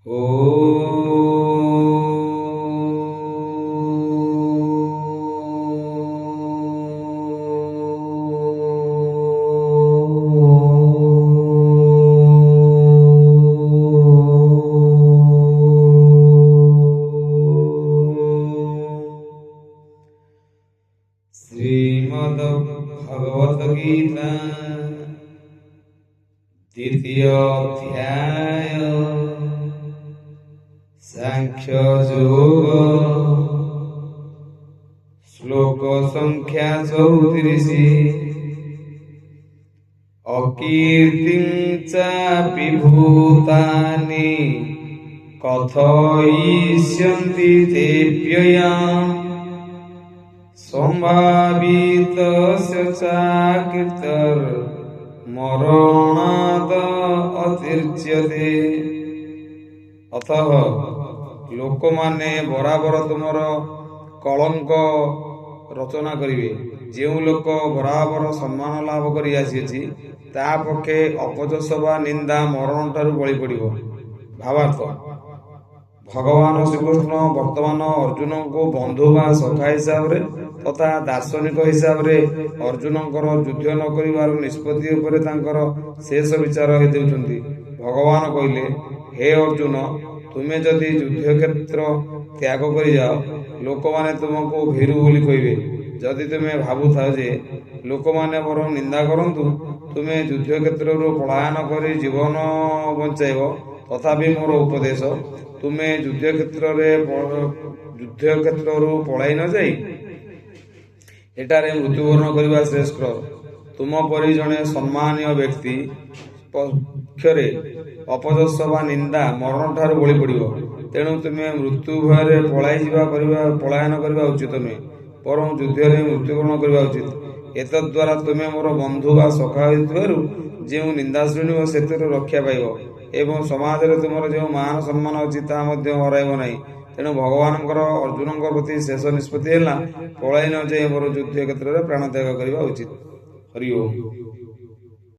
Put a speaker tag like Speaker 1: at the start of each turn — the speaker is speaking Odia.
Speaker 1: श्रीमद्भगवद्गीता द्वितीय अध्याय सांख्य योग श्लोक संख्या 34। अकीर्तिं चापि भूतानि कथयिष्यन्ति ते व्ययाम् संभावितस्य चाकीर्तिर्मरणात् अतिर्च्यते। अतः लोक माने बराबर तुमर कलंक रचना करिवे। ଯେଉଁ ଲୋକ ବରାବର ସମ୍ମାନ ଲାଭ କରି ଆସିଛି ତା ପକ୍ଷେ ଅପଯଶ ବା ନିନ୍ଦା ମରଣ ଠାରୁ ବଳି ପଡ଼ିବ। ଭାବାର୍ଥ, ଭଗବାନ ଶ୍ରୀକୃଷ୍ଣ ବର୍ତ୍ତମାନ ଅର୍ଜୁନଙ୍କୁ ବନ୍ଧୁ ବା ସଖା ହିସାବରେ ତଥା ଦାର୍ଶନିକ ହିସାବରେ ଅର୍ଜୁନଙ୍କର ଯୁଦ୍ଧ ନ କରିବାର ନିଷ୍ପତ୍ତି ଉପରେ ତାଙ୍କର ଶେଷ ବିଚାର ଦେଉଛନ୍ତି। ଭଗବାନ କହିଲେ, ହେ ଅର୍ଜୁନ, ତୁମେ ଯଦି ଯୁଦ୍ଧକ୍ଷେତ୍ର ତ୍ୟାଗ କରିଯାଅ ଲୋକମାନେ ତୁମକୁ ଭୀରୁ ବୋଲି କହିବେ। ଯଦି ତୁମେ ଭାବୁଥାଅ ଯେ ଲୋକମାନେ ବରଂ ନିନ୍ଦା କରନ୍ତୁ, ତୁମେ ଯୁଦ୍ଧକ୍ଷେତ୍ରରୁ ପଳାୟନ କରି ଜୀବନ ବଞ୍ଚାଇବ, ତଥାପି ମୋର ଉପଦେଶ, ତୁମେ ଯୁଦ୍ଧକ୍ଷେତ୍ରରୁ ପଳାଇ ନ ଯାଇ ଏଠାରେ ମୃତ୍ୟୁବରଣ କରିବା ଶ୍ରେଷ୍ଠ। ତୁମ ପରି ଜଣେ ସମ୍ମାନୀୟ ବ୍ୟକ୍ତି ପକ୍ଷରେ ଅପଯଶ ବା ନିନ୍ଦା ମରଣ ଠାରୁ ବଳି ପଡ଼ିବ। ତେଣୁ ତୁମେ ମୃତ୍ୟୁ ଭୟରେ ପଳାୟନ କରିବା ଉଚିତ ନୁହେଁ, ବରଂ ଯୁଦ୍ଧରେ ମୃତ୍ୟୁବରଣ କରିବା ଉଚିତ। ଏତଦ୍ୱାରା ତୁମେ ମୋର ବନ୍ଧୁ ବା ସଖା ହୋଇଥିବାରୁ ଯେଉଁ ନିନ୍ଦା ଶୁଣିବ ସେଥିରୁ ରକ୍ଷା ପାଇବ ଏବଂ ସମାଜରେ ତୁମର ଯେଉଁ ମାନ ସମ୍ମାନ ଅଛି ତାହା ମଧ୍ୟ ହରାଇବ ନାହିଁ। ତେଣୁ ଭଗବାନଙ୍କର ଅର୍ଜୁନଙ୍କ ପ୍ରତି ଶେଷ ନିଷ୍ପତ୍ତି ହେଲା, ପଳାଇ ନ ଯାଇ ମୋର ଯୁଦ୍ଧ କ୍ଷେତ୍ରରେ ପ୍ରାଣତ୍ୟାଗ କରିବା ଉଚିତ। ହରି ଓମ୍।